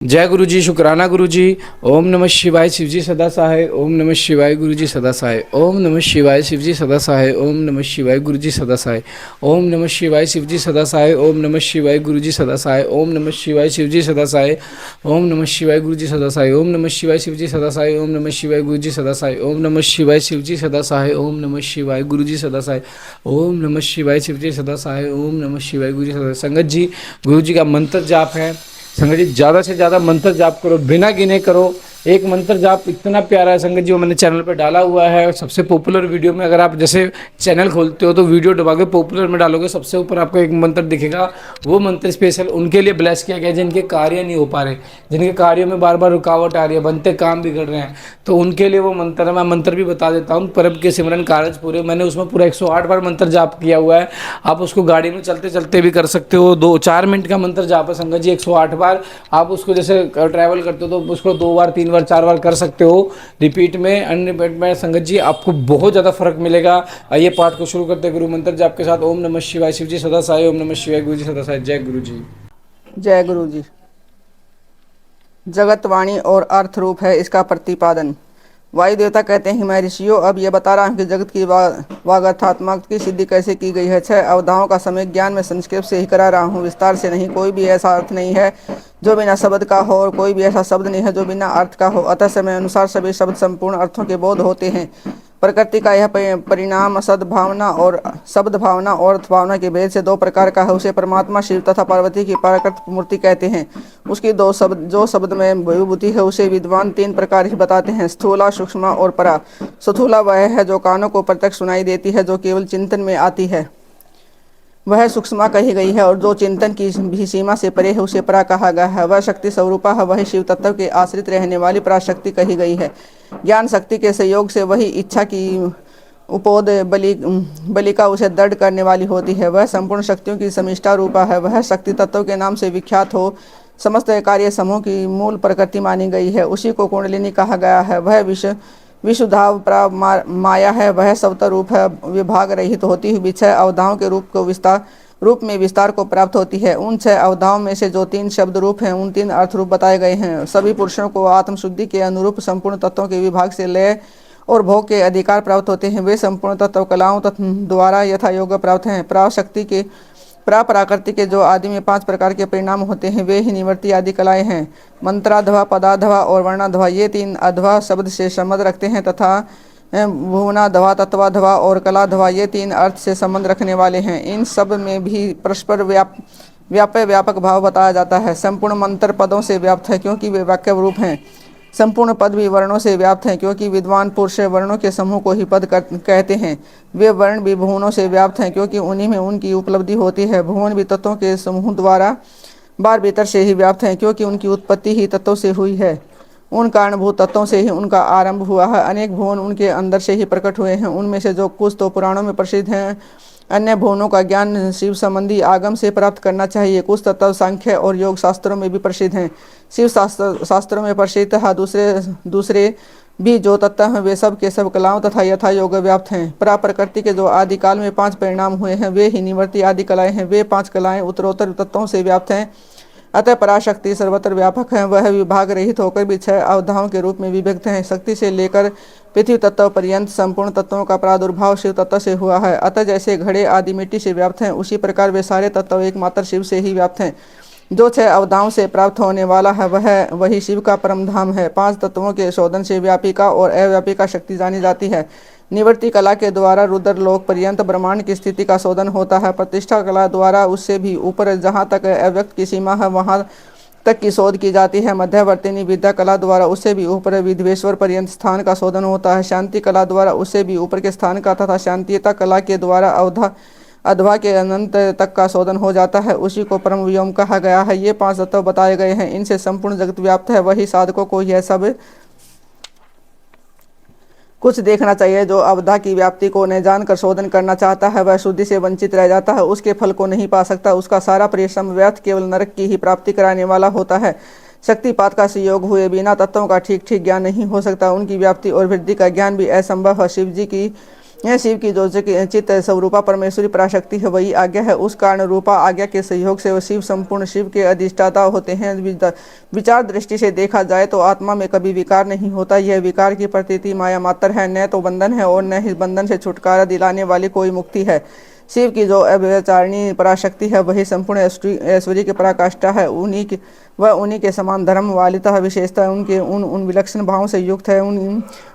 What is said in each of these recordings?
जय गुरु जी, शुक्राना गुरु जी। ओम नमः शिवाय, शिव जी सदा सहाय। ओम नमः शिवाय, गुरु जी सदा सहाय। ओम नमः शिवाय, शिव जी सदा सहाय। ओम नमः शिवाय, गुरु जी सदा सहाय। ओम नमः शिवाय, शिव जी सदा सहाय। ओम नमः शिवाय, गुरु जी सदा सहाय। ओम नमः शिवाय, शिव जी सदा सहाय। ओम नमः शिवाय, गुरु जी सदा सहाय। ओम नमः शिवाय, शिव जी सदा सहाय। ओम नमः शिवाय, गुरु जी सदा सहाय। ओम नमः शिवाय, शिव जी सदा सहाय। ओम नमः शिवाय, गुरु जी सदा सहाय। ओम नमः शिवाय, शिव जी सदा सहाय। ओम नमः शिवाय, गुरु जी सदा सहाय। संगत जी, गुरु जी का मंत्र जाप है। संगत जी ज़्यादा से ज़्यादा मंत्र जाप करो, बिना गिने करो। एक मंत्र जाप इतना प्यारा है संगत जी, वो मैंने चैनल पे डाला हुआ है। सबसे पॉपुलर वीडियो में, अगर आप जैसे चैनल खोलते हो तो वीडियो दबाओगे, पॉपुलर में डालोगे, सबसे ऊपर आपको एक मंत्र दिखेगा। वो मंत्र स्पेशल उनके लिए ब्लेस किया गया जिनके कार्य नहीं हो पा रहे, जिनके कार्यों में बार बार रुकावट आ रही है, बनते काम बिगड़ रहे हैं, तो उनके लिए वो मंत्र है। मैं मंत्र भी बता देता हूँ। परब के सिमरन कारज पूरे, मैंने उसमें पूरा 108 बार मंत्र जाप किया हुआ है। आप उसको गाड़ी में चलते चलते भी कर सकते हो। 2-4 मिनट का मंत्र जाप है संगत जी, 108 बार। आप उसको जैसे ट्रैवल करते हो तो उसको 2 बार 3 बार 4 बार कर सकते हो रिपीट में, अन्य बेट में। संगत जी आपको बहुत ज़्यादा फर्क मिलेगा। आइए पाठ को शुरू करते हैं गुरु मंत्र जाप के साथ। ओम नमः शिवाय, शिव जी सदा सहाय। ओम नमः शिवाय, गुरु जी सदा सहाय। जय गुरु जी। जय गुरु जी। जगत वाणी और अर्थ रूप है इसका प्रतिपादन। वायु देवता कहते हैं, मैं ऋषियों अब यह बता रहा हूँ कि जगत की वागर्थात्मक की सिद्धि कैसे की गई है। 6 अवधाओं का समय ज्ञान में संक्षेप से ही करा रहा हूँ, विस्तार से नहीं। कोई भी ऐसा अर्थ नहीं है जो बिना शब्द का हो, और कोई भी ऐसा शब्द नहीं है जो बिना अर्थ का हो। अतः समय अनुसार सभी शब्द संपूर्ण अर्थों के बोध होते हैं। प्रकृति का यह परिणाम सद्भावना और शब्द भावना और अर्थ भावना के भेद से 2 प्रकार का है। उसे परमात्मा शिव तथा पार्वती की प्राकृत मूर्ति कहते हैं। उसकी जो शब्द में विभूति है उसे विद्वान 3 प्रकार ही बताते हैं, स्थूला, सूक्ष्म और परा। स्थूला वह है जो कानों को प्रत्यक्ष सुनाई देती है, जो केवल चिंतन में आती है, वह सूक्ष्म कही गई है। और जो चिंतन की भी सीमा से परे है उसे परा कहा गया है। वह शक्ति स्वरूपा है, वही शिव तत्व के आश्रित रहने वाली पराशक्ति कही गई है। ज्ञान शक्ति के सहयोग से वही इच्छा की उपोद बलिका उसे दृढ़ करने वाली होती है। वह संपूर्ण शक्तियों की समिष्टा रूपा है। वह शक्ति तत्व के नाम से विख्यात हो समस्त कार्य समूह की मूल प्रकृति मानी गई है। उसी को कुंडलिनी कहा गया है। वह विशुद्धाव माया है। वह सवत रूप है, विभाग रहित होती हुई 6 अवधाओं के रूप में विस्तार को प्राप्त होती है। उन 6 अवधाओं में से जो 3 शब्द रूप हैं, उन 3 अर्थ रूप बताए गए हैं। सभी पुरुषों को आत्मशुद्धि के अनुरूप संपूर्ण तत्वों के विभाग से लय और भोग के अधिकार प्राप्त होते हैं। वे संपूर्ण तत्व कलाओं द्वारा यथा योग्य प्राप्त हैं। पराशक्ति के प्राकृति के जो आदि में 5 प्रकार के परिणाम होते हैं, वे ही निवर्ती आदि कलाएं हैं। मंत्राध्वा, पदाध्वा और वर्णाध्वा, ये 3 अध्वा शब्द से संबंध रखते हैं, तथा भुवनाध्वा, तत्वाध्वा और कलाध्वा, ये 3 अर्थ से संबंध रखने वाले हैं। इन सब में भी परस्पर व्यापक भाव बताया जाता है। संपूर्ण मंत्र पदों से व्याप्त है, क्योंकि वे वाक्य रूप हैं। संपूर्ण पद भी वर्णों से व्याप्त हैं, क्योंकि विद्वान पुरुष वर्णों के समूह को ही पद कहते हैं। वे वर्ण भी भुवनों से व्याप्त हैं, क्योंकि उन्हीं में उनकी उपलब्धि होती है। भुवन भी तत्वों के समूह द्वारा बाहर भीतर से ही व्याप्त हैं, क्योंकि उनकी उत्पत्ति ही तत्वों से हुई है। उन कारणभूत तत्वों से ही उनका आरंभ हुआ है। अनेक भुवन उनके अंदर से ही प्रकट हुए हैं। उनमें से जो कुछ तो पुराणों में प्रसिद्ध हैं, अन्य भुवनों का ज्ञान शिव संबंधी आगम से प्राप्त करना चाहिए। कुछ तत्व सांख्य और योग शास्त्रों में भी प्रसिद्ध हैं। शिव शास्त्रों में प्रसिद्ध है। दूसरे भी जो तत्व हैं, वे सब के सब कलाओं तथा यथा योग व्याप्त हैं। प्रकृति के जो आदिकाल में 5 परिणाम हुए हैं, वे ही निवर्ती आदि कलाएं हैं। वे 5 कलाएं उत्तरोत्तर तत्वों से व्याप्त हैं, अतः पराशक्ति सर्वत्र व्यापक है। वह विभाग रहित होकर भी 6 अवधाओं के रूप में विभक्त हैं। शक्ति से लेकर पृथ्वी तत्व पर्यंत संपूर्ण तत्वों का प्रादुर्भाव शिव तत्व से हुआ है। अतः जैसे घड़े आदि मिट्टी से व्याप्त हैं, उसी प्रकार वे सारे तत्व एकमात्र शिव से ही व्याप्त हैं। जो 6 अवधाओं से प्राप्त होने वाला है, वही शिव का परम धाम है। 5 तत्वों के शोधन से व्यापिका और अव्यापिका शक्ति जानी जाती है। निवृत्ति कला के द्वारा रुद्र लोक पर्यंत ब्रह्मांड की स्थिति का शोधन होता है। प्रतिष्ठा कला द्वारा उससे भी ऊपर जहाँ तक अव्यक्त की सीमा है, वहाँ तक की शोध की जाती है। मध्यवर्ती विद्या कला द्वारा उससे भी ऊपर विधवेश्वर पर्यंत स्थान का शोधन होता है। शांति कला द्वारा उससे भी ऊपर के स्थान का तथा शांतियता कला के द्वारा अध्वा के अनंत तक का शोधन हो जाता है। उसी को परम व्योम कहा गया है। ये 5 तत्व बताए गए हैं, इनसे संपूर्ण जगत व्याप्त है। वही साधकों को यह सब कुछ देखना चाहिए। जो अवधा की व्याप्ति को न जानकर शोधन करना चाहता है, वह शुद्धि से वंचित रह जाता है, उसके फल को नहीं पा सकता। उसका सारा परिश्रम व्यर्थ केवल नरक की ही प्राप्ति कराने वाला होता है। शक्तिपात का संयोग हुए बिना तत्वों का ठीक ज्ञान नहीं हो सकता। उनकी व्याप्ति और वृद्धि का ज्ञान भी असंभव है। शिव जी की यह शिव की जो चित्त स्वरूपा परमेश्वरी पराशक्ति है वही आज्ञा है। उस कारण रूपा आज्ञा के सहयोग से वो शिव संपूर्ण शिव के अधिष्ठाता होते हैं। विचार दृष्टि से देखा जाए तो आत्मा में कभी विकार नहीं होता। यह विकार की प्रतीति माया मात्र है, न तो बंधन है और न ही बंधन से छुटकारा दिलाने वाली कोई मुक्ति है। शिव की जो अव्यचारिणी पराशक्ति है वही संपूर्ण ऐश्वर्य की पराकाष्ठा है। उन्हीं के समान धर्म वालिता विशेषता उनके उन विलक्षण भावों से युक्त है।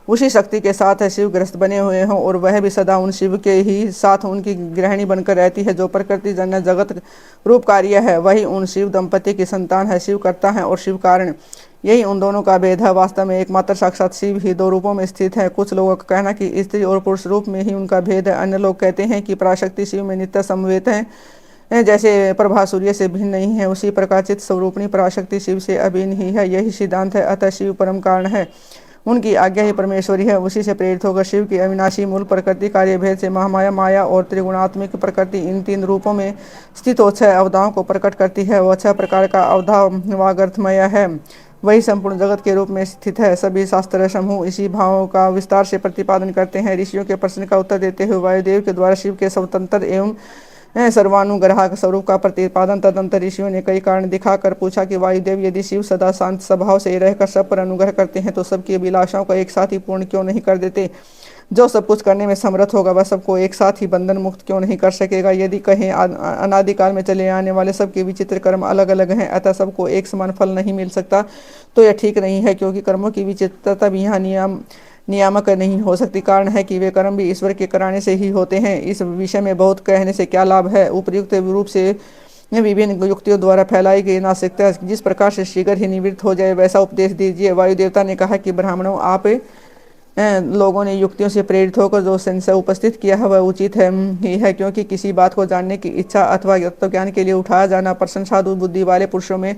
उसी शक्ति के साथ शिव ग्रस्त बने हुए हैं और वह भी सदा उन शिव के ही साथ उनकी गृहिणी बनकर रहती है। जो प्रकृति जन्य जगत रूप कार्य है वही उन शिव दंपति की संतान है। शिव करता है और शिव कारण, यही उन दोनों का भेद है। वास्तव में एकमात्र साक्षात शिव ही दो रूपों में स्थित है। कुछ लोगों का कहना कि स्त्री और पुरुष रूप में ही उनका भेद है। अन्य लोग कहते हैं कि पराशक्ति शिव में नित्य समवेत है, जैसे प्रभा सूर्य से भिन्न नहीं है उसी प्रकार चित्त स्वरूपणी पराशक्ति शिव से अभिन्न ही है। यही सिद्धांत है। अतः शिव परम कारण है, उनकी आज्ञा ही परमेश्वरी है। उसी से प्रेरित होकर शिव की अविनाशी मूल प्रकृति कार्य भेद से महामाया माया और त्रिगुणात्मिक प्रकृति इन तीन रूपों में स्थित हो 6 अवधाओं को प्रकट करती है। वह 6 प्रकार का अवधा वागर्थमय है, वही संपूर्ण जगत के रूप में स्थित है। सभी शास्त्र समूह इसी भाव का विस्तार से प्रतिपादन करते हैं। ऋषियों के प्रश्न का उत्तर देते हुए वायुदेव के द्वारा शिव के स्वतंत्र एवं सर्वानुग्राहक स्वरूप का प्रतिपादन तदंतर ऋषियों ने कई कारण दिखाकर पूछा कि वायुदेव, यदि शिव सदा शांत स्वभाव से रहकर सब पर अनुग्रह करते हैं तो सबकी अभिलाषाओं को एक साथ ही पूर्ण क्यों नहीं कर देते? जो सब कुछ करने में समर्थ होगा वह सबको एक साथ ही बंधन मुक्त क्यों नहीं कर सकेगा? यदि कहें अनादिकाल में चले आने वाले सबके विचित्र कर्म अलग अलग हैं, अतः सबको एक समान फल नहीं मिल सकता, तो यह ठीक नहीं है, क्योंकि कर्मों की विचित्रता भी यहाँ नियामक नहीं हो सकती। कारण है कि वे कर्म भी ईश्वर के कराने से ही होते हैं। इस विषय में बहुत कहने से क्या लाभ है। उपयुक्त रूप से विभिन्न युक्तियों द्वारा फैलाई गई नास्तिकता जिस प्रकार से शीघ्र ही निवृत्त हो जाए वैसा उपदेश दीजिए। वायु देवता ने कहा कि ब्राह्मणों, आप लोगों ने युक्तियों से प्रेरित होकर जो संशय उपस्थित किया है वह उचित है ही है, क्योंकि किसी बात को जानने की इच्छा अथवा तत्व ज्ञान के लिए उठाया जाना प्रशंसादु बुद्धि वाले पुरुषों में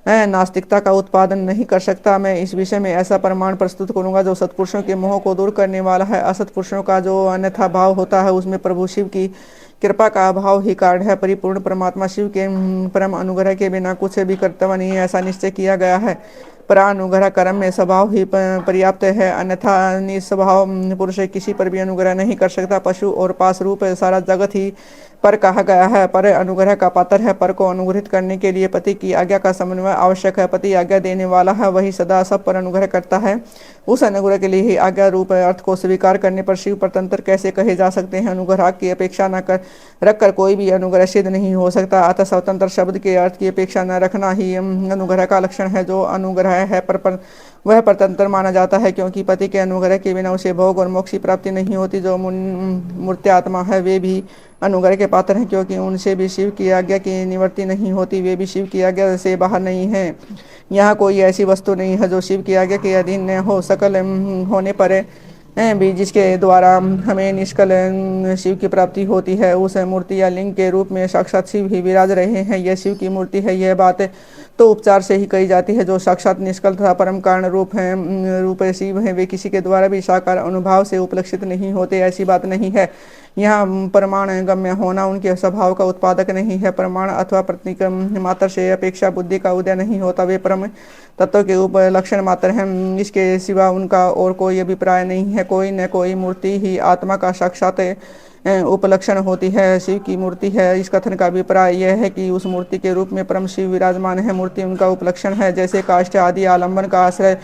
नास्तिकता का उत्पादन नहीं कर सकता। मैं इस विषय में ऐसा प्रमाण प्रस्तुत करूंगा जो सत्पुरुषों के मोह को दूर करने वाला है। असत्पुरुषों का जो अन्यथा भाव होता है उसमें प्रभु शिव की कृपा का अभाव ही कारण है। परिपूर्ण परमात्मा शिव के परम अनुग्रह के बिना कुछ भी कर्तव्य नहीं है, ऐसा निश्चय किया गया है। परानुग्रह कर्म में स्वभाव ही पर्याप्त है, अन्यथा निस्वभाव पुरुष किसी पर भी अनुग्रह नहीं कर सकता। पशु और पास रूप सारा जगत ही पर कहा गया है, पर अनुग्रह का पात्र है। पर को अनुग्रहित करने के लिए पति की आज्ञा का समन्वय आवश्यक है। पति आज्ञा देने वाला है, वही सदा सब पर अनुग्रह करता है। उस अनुग्रह के लिए ही आज्ञा रूप अर्थ को स्वीकार करने पर शिव परतंत्र कैसे कहे जा सकते हैं? अनुग्रह की अपेक्षा न कर रखकर कोई भी अनुग्रह सिद्ध नहीं हो सकता। अतः स्वतंत्र शब्द के अर्थ की अपेक्षा न रखना ही अनुग्रह का लक्षण है। जो अनुग्रह है पर वह परतंत्र माना जाता है, क्योंकि पति के अनुग्रह के बिना उसे भोग और मोक्ष की प्राप्ति नहीं होती। जो मूर्ति आत्मा है वे भी अनुग्रह के पात्र हैं, क्योंकि उनसे भी शिव की आज्ञा की निवृत्ति नहीं होती। वे भी शिव की आज्ञा से बाहर नहीं है। यहाँ कोई ऐसी वस्तु नहीं है जो शिव की आज्ञा के अधीन न हो। सकल होने पर भी जिसके द्वारा हमें निष्कल शिव की प्राप्ति होती है, उस मूर्ति या लिंग के रूप में साक्षात शिव ही विराज रहे हैं। यह शिव की मूर्ति है, यह बात तो उपचार से ही कही जाती है। जो साक्षात निष्कल तथा परम कारण रूप शिव है, वे किसी के द्वारा भी साकार अनुभाव से उपलक्षित नहीं होते, ऐसी बात नहीं है। यहाँ प्रमाण गम्य होना उनके स्वभाव का उत्पादक नहीं है। प्रमाण अथवा प्रतीक मात्र से अपेक्षा बुद्धि का उदय नहीं होता, वे परम तत्व के उपलक्षण मात्र हैं। इसके सिवा उनका और कोई अभिप्राय नहीं है। कोई न कोई मूर्ति ही आत्मा का साक्षात उपलक्षण होती है, शिव की मूर्ति है। इस कथन का अभिप्राय यह है कि उस मूर्ति के रूप में परम शिव विराजमान है। मूर्ति उनका उपलक्षण है। जैसे काष्ठ आदि आलंबन का आश्रय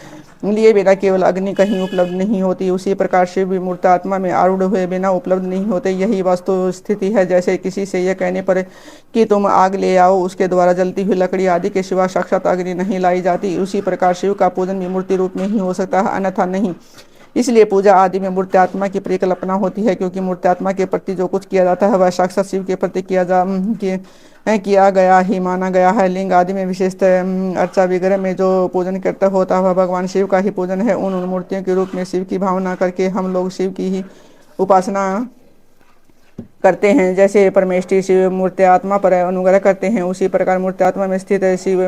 लिए बिना केवल अग्नि कहीं उपलब्ध नहीं होती, उसी प्रकार शिव भी मूर्त आत्मा में आरूढ़ हुए बिना उपलब्ध नहीं होते। यही वस्तु स्थिति है। जैसे किसी से यह कहने पर कि तुम आग ले आओ, उसके द्वारा जलती हुई लकड़ी आदि के सिवा साक्षात अग्नि नहीं लाई जाती, उसी प्रकार शिव का पूजन भी मूर्ति रूप में ही हो सकता है, अन्यथा नहीं। इसलिए पूजा आदि में मूर्ति आत्मा की परिकल्पना होती है, क्योंकि मूर्ति आत्मा के प्रति जो कुछ किया जाता है वह साक्षात शिव के प्रति किया गया ही माना गया है। लिंग आदि में विशेषतः अर्चा विग्रह में जो पूजन करता होता है भगवान शिव का ही पूजन है। उन मूर्तियों के रूप में शिव की भावना करके हम लोग शिव की ही उपासना करते हैं। जैसे परमेष्ठी शिव मूर्ति आत्मा पर अनुग्रह करते हैं, उसी प्रकार मूर्ति आत्मा में स्थित शिव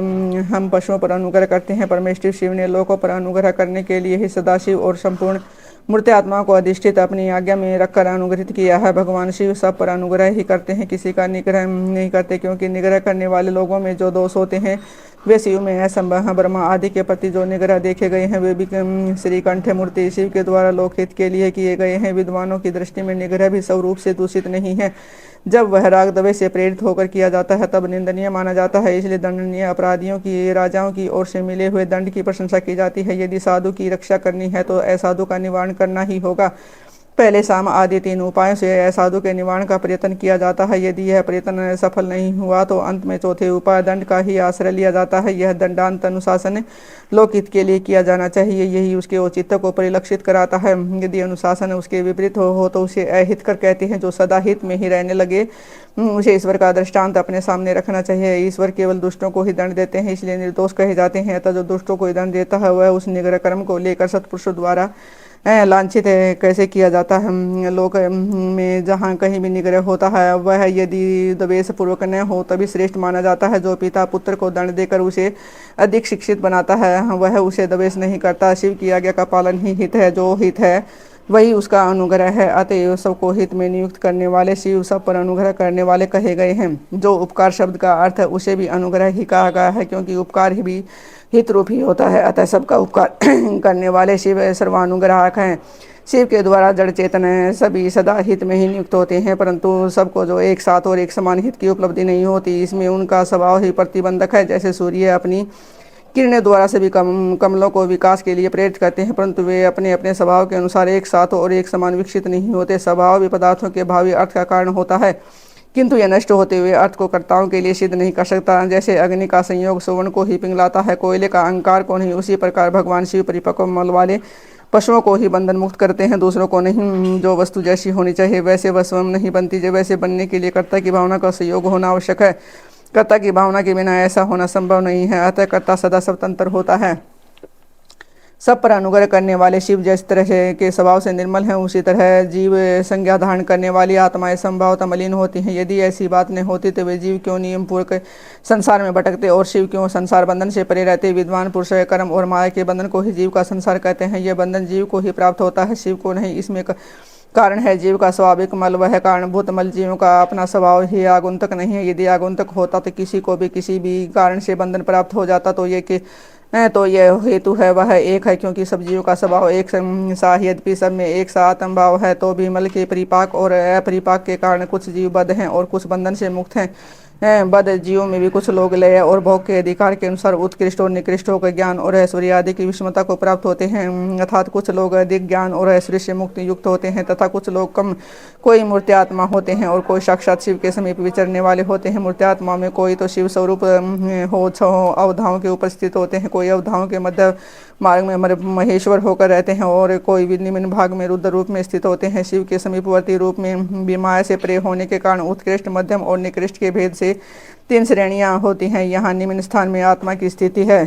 हम पशुओं पर अनुग्रह करते हैं। परमेष्ठी शिव ने लोगों पर अनुग्रह करने के लिए ही सदाशिव और संपूर्ण मूर्ति आत्मा को अधिष्ठित अपनी आज्ञा में रखकर अनुग्रहित किया है। भगवान शिव सब पर अनुग्रह ही करते हैं, किसी का निग्रह नहीं करते, क्योंकि निग्रह करने वाले लोगों में जो दोष होते हैं वे शिव में असंभव ब्रह्मा आदि के प्रति जो निग्रह देखे गए हैं वे भी श्रीकंठ मूर्ति शिव के द्वारा लोकहित के लिए किए गए हैं। विद्वानों की दृष्टि में निग्रह भी स्वरूप से दूषित नहीं है। जब वह राग द्वेष से प्रेरित होकर किया जाता है तब निंदनीय माना जाता है। इसलिए दंडनीय अपराधियों की राजाओं की ओर से मिले हुए दंड की प्रशंसा की जाती है। यदि साधु की रक्षा करनी है तो असाधु का निवारण करना ही होगा। पहले साम आदि 3 उपायों से असाधु के निवारण का प्रयत्न किया जाता है। यदि यह प्रयत्न सफल नहीं हुआ तो अंत में चौथे उपाय दंड का ही आश्रय लिया जाता है। यह दंडांत अनुशासन लोकहित के लिए किया जाना चाहिए, यही उसके औचित्य को परिलक्षित कराता है। यदि अनुशासन उसके विपरीत हो तो उसे अहित कर कहते हैं। जो सदा हित में ही रहने लगे उसे ईश्वर का दृष्टांत अपने सामने रखना चाहिए। ईश्वर केवल दुष्टों को ही दंड देते हैं, इसलिए निर्दोष कहे जाते हैं। अतः जो दुष्टों को दंड देता है वह उस निग्रह कर्म को लेकर सत्पुरुषों द्वारा लांछित कैसे किया जाता है। लोक में जहाँ कहीं भी निग्रह होता है वह यदि द्वेष पूर्वक न हो तभी श्रेष्ठ माना जाता है। जो पिता पुत्र को दंड देकर उसे अधिक शिक्षित बनाता है वह उसे द्वेष नहीं करता। शिव की आज्ञा का पालन ही हित है, जो हित है वही उसका अनुग्रह है। अतएव सबको हित में नियुक्त करने वाले शिव सब पर अनुग्रह करने वाले कहे गए हैं। जो उपकार शब्द का अर्थ है उसे भी अनुग्रह ही कहा गया है, क्योंकि उपकार ही भी हित रूप ही होता है। अतः सबका उपकार करने वाले शिव सर्वानुग्राहक हैं। शिव के द्वारा जड़ चेतन सभी सदा हित में ही नियुक्त होते हैं, परंतु सबको जो एक साथ और एक समान हित की उपलब्धि नहीं होती, इसमें उनका स्वभाव ही प्रतिबंधक है। जैसे सूर्य अपनी किरणें द्वारा सभी कमलों को विकास के लिए प्रेरित करते हैं, परंतु वे अपने अपने स्वभाव के अनुसार एक साथ और एक समान विकसित नहीं होते। स्वभाव भी पदार्थों के भावी अर्थ का कारण होता है, किंतु यह नष्ट होते हुए अर्थ को कर्ताओं के लिए सिद्ध नहीं कर सकता। जैसे अग्नि का संयोग सुवर्ण को ही पिघलाता है, कोयले का अहंकार को नहीं, उसी प्रकार भगवान शिव परिपक्व मल वाले पशुओं को ही बंधन मुक्त करते हैं, दूसरों को नहीं। जो वस्तु जैसी होनी चाहिए वैसे वह स्वयं नहीं बनती, जब वैसे बनने के लिए कर्ता की भावना का सहयोग होना आवश्यक है। कर्ता की भावना के बिना ऐसा होना संभव नहीं है। अतः कर्ता सदा स्वतंत्र होता है। सब पर अनुग्रह करने वाले शिव जिस तरह के स्वभाव से निर्मल हैं, उसी तरह जीव संज्ञा धारण करने वाली आत्माएं संभवतः मलिन होती हैं। यदि ऐसी बात नहीं होती तो वे जीव क्यों नियम पूर्वक संसार में भटकते और शिव क्यों संसार बंधन से परे रहते। विद्वान पुरुष कर्म और माया के बंधन को ही जीव का संसार कहते हैं। यह बंधन जीव को ही प्राप्त होता है, शिव को नहीं। इसमें कारण है जीव का स्वाभाविक मल, वह कारणभूत मल जीवों का अपना स्वभाव ही आगुंतक नहीं है। यदि आगुंतक होता तो किसी को भी किसी भी कारण से बंधन प्राप्त हो जाता, तो यह हेतु है वह एक है, क्योंकि सब जीवों का स्वभाव एक सा। यद्यपि सब में एक सा आत्म भाव है तो भी मल के परिपाक और अपरिपाक के कारण कुछ जीव बद्ध हैं और कुछ बंधन से मुक्त हैं। बद्ध जीवों में भी कुछ लोग लय और भोग के अधिकार के अनुसार उत्कृष्ट और निकृष्ट होकर ज्ञान और ऐश्वर्य आदि की विषमता को प्राप्त होते हैं। अर्थात कुछ लोग अधिक ज्ञान और ऐश्वर्य से मुक्त युक्त होते हैं तथा कुछ लोग कम, कोई मूर्त्यात्मा होते हैं और कोई साक्षात शिव के समीप विचरने वाले होते हैं। मूर्त्यात्मा में कोई तो शिव स्वरूप हो 6 अवधाओं के ऊपर स्थित होते हैं, कोई अवधाओं के मध्य मार्ग में महेश्वर होकर रहते हैं और कोई निम्न भाग में रुद्र रूप में स्थित होते हैं। शिव के समीपवर्ती रूप में भी माया से प्रिय होने के कारण उत्कृष्ट, मध्यम और निकृष्ट के भेद से 3 श्रेणियां होती हैं। यहाँ निम्न स्थान में आत्मा की स्थिति है,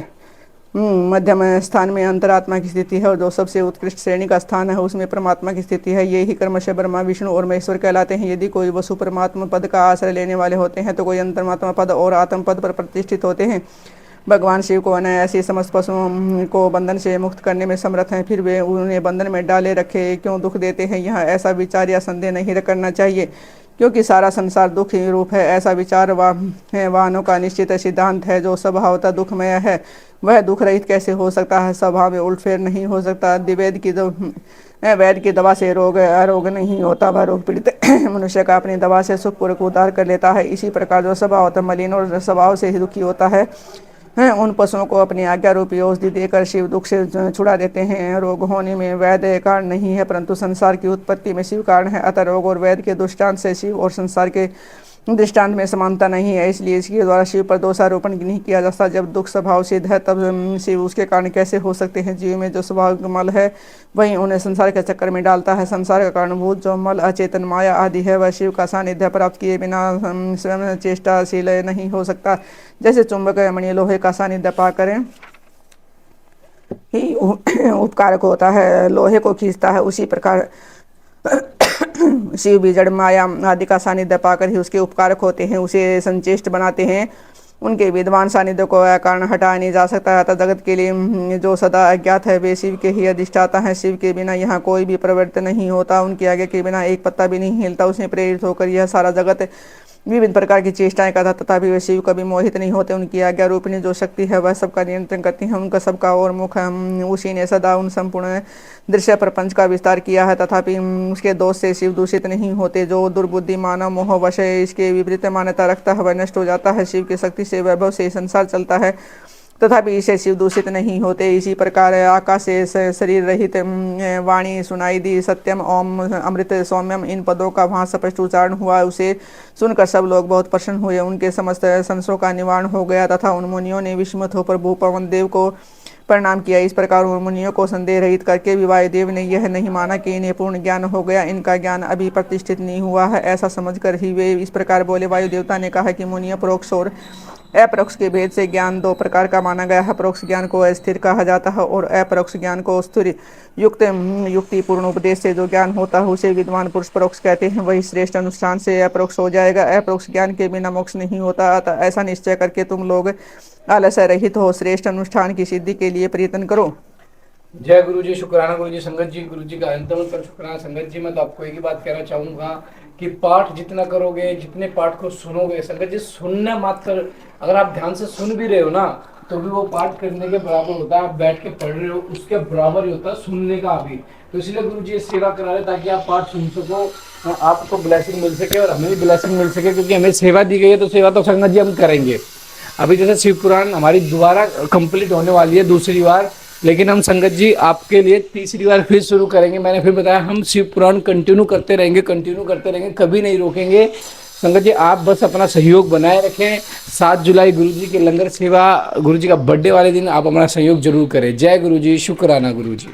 मध्यम स्थान में अंतरात्मा की स्थिति है और जो सबसे उत्कृष्ट श्रेणी का स्थान है उसमें परमात्मा की स्थिति है। ये ही क्रमशः ब्रह्मा, विष्णु और महेश्वर कहलाते हैं। यदि कोई वसु परमात्मा पद का आश्रय लेने वाले होते हैं तो कोई अंतरात्मा पद और आत्म पद पर प्रतिष्ठित होते हैं। भगवान शिव को अनायासी समस्त पशुओं को बंधन से मुक्त करने में समर्थ हैं, फिर वे उन्हें बंधन में डाले रखे क्यों दुख देते हैं। यहाँ ऐसा विचार या संदेह नहीं करना चाहिए, क्योंकि सारा संसार दुख ही रूप है। ऐसा विचार वाहनों का निश्चित सिद्धांत है। जो स्वभावतः दुखमय है वह दुख रहित कैसे हो सकता है, स्वभाव में उलटफेर नहीं हो सकता। वैद्य की दवा से रोग नहीं होता, वह रोग पीड़ित मनुष्य का अपनी दवा से सुखपूर्वक उद्धार कर लेता है। इसी प्रकार जो स्वभावतः मलिन और स्वभाव से ही दुखी होता है, उन पशुओं को अपनी आज्ञा रूपी औषधि देकर शिव दुख से छुड़ा देते हैं। रोग होने में वैद्य कारण नहीं है, परंतु संसार की उत्पत्ति में शिव कारण है। अतः रोग और वैद्य के दृष्टांत से शिव और संसार के दृष्टांत में समानता नहीं है, इसलिए इसके द्वारा शिव पर दोषारोपण नहीं किया जा सकता। जब दुख स्वभाव सिद्ध है तब शिव उसके कारण कैसे हो सकते हैं। जीव में जो स्वभाव मल है वही उन्हें संसार के चक्कर में डालता है। संसार का कारणभूत जो मल, अचेतन, माया आदि है वह शिव का सानिध्य प्राप्त किए बिना स्वयं चेष्टाशील नहीं हो सकता। जैसे चुंबक मणि लोहे का सानिध्य पाकर ही उपकारक होता है, लोहे को खींचता है, उसी प्रकार शिव भी जड़, माया आदि का सानिध्य पाकर ही उसके उपकारक होते हैं, उसे संचेष्ट बनाते हैं। उनके विद्वान सानिध्य को कारण हटाया नहीं जा सकता। अतः जगत के लिए जो सदा अज्ञात है वे शिव के ही अधिष्ठाता हैं। शिव के बिना यहाँ कोई भी प्रवृत्त नहीं होता, उनके आगे के बिना एक पत्ता भी नहीं हिलता। उसने प्रेरित होकर यह सारा जगत विभिन्न प्रकार की चेष्टाएं करता, तथापि वे शिव कभी मोहित नहीं होते। उनकी आज्ञा रूपिणी जो शक्ति है वह सबका नियंत्रण करती है। उनका सबका और मुख उसी ने सदा उन संपूर्ण दृश्य प्रपंच का विस्तार किया है, तथापि उसके दोष से शिव दूषित नहीं होते। जो दुर्बुद्धि मानव मोह वश इसके विपरीत मान्यता रखता है वह नष्ट हो जाता है। शिव की शक्ति से वैभव से संसार चलता है, तथापि इसे शिव दूषित नहीं होते। इसी प्रकार आकाश से शरीर रहित वाणी सुनाई दी। सत्यम ओम अमृत सौम्यम इन पदों का वहाँ स्पष्ट उच्चारण हुआ। उसे सुनकर सब लोग बहुत प्रसन्न हुए। उनके समस्त संशयों का निवारण हो गया तथा उन मुनियों ने विस्मित होकर प्रभु पवन देव को प्रणाम किया। इस प्रकार उन मुनियों को संदेह रहित करके भी वायुदेव ने यह नहीं माना कि इन्हें पूर्ण ज्ञान हो गया, इनका ज्ञान अभी प्रतिष्ठित नहीं हुआ है। ऐसा समझकर ही वे इस प्रकार बोले। वायु देवता ने कहा कि मुनियों, परोक्ष और अपरोक्ष के भेद से ज्ञान दो प्रकार का माना गया है। परोक्ष ज्ञान को अस्थिर कहा जाता है और अपरोक्ष ज्ञान को स्थिर युक्त युक्ति पूर्ण उपदेश से जो ज्ञान होता है उसे विद्वान पुरुष परोक्ष कहते हैं। वही श्रेष्ठ अनुष्ठान से अपरोक्ष हो जाएगा। अपरोक्ष ज्ञान के बिना मोक्ष नहीं होता। अतः ऐसा निश्चय करके तुम लोग आलस्य रहित हो श्रेष्ठ अनुष्ठान की सिद्धि के लिए प्रयत्न करो। जय गुरु जी, शुक्राना गुरु जी, संगत जी, गुरु जी का अंतम पर शुक्राना। संगत जी, मैं तो आपको एक ही बात कहना चाहूँगा कि पाठ जितना करोगे, जितने पाठ को सुनोगे, संगत जी सुनना मात्र, अगर आप ध्यान से सुन भी रहे हो ना तो भी वो पाठ करने के बराबर होता है। आप बैठ के पढ़ रहे हो उसके बराबर ही होता है सुनने का भी। तो इसलिए गुरु जी सेवा करा रहे ताकि आप पाठ सुन सको, आपको ब्लेसिंग मिल सके और हमें भी ब्लेसिंग मिल सके, क्योंकि हमें सेवा दी गई है तो सेवा तो संगत जी हम करेंगे। अभी जैसे शिव पुराण हमारी दोबारा कंप्लीट होने वाली है दूसरी बार, लेकिन हम संगत जी आपके लिए तीसरी बार फिर शुरू करेंगे। मैंने फिर बताया हम शिव पुराण कंटिन्यू करते रहेंगे, कभी नहीं रोकेंगे। संगत जी आप बस अपना सहयोग बनाए रखें। 7 जुलाई गुरु जी के लंगर सेवा, गुरु जी का बर्थडे वाले दिन आप अपना सहयोग जरूर करें। जय गुरु जी, शुक्राना गुरु जी।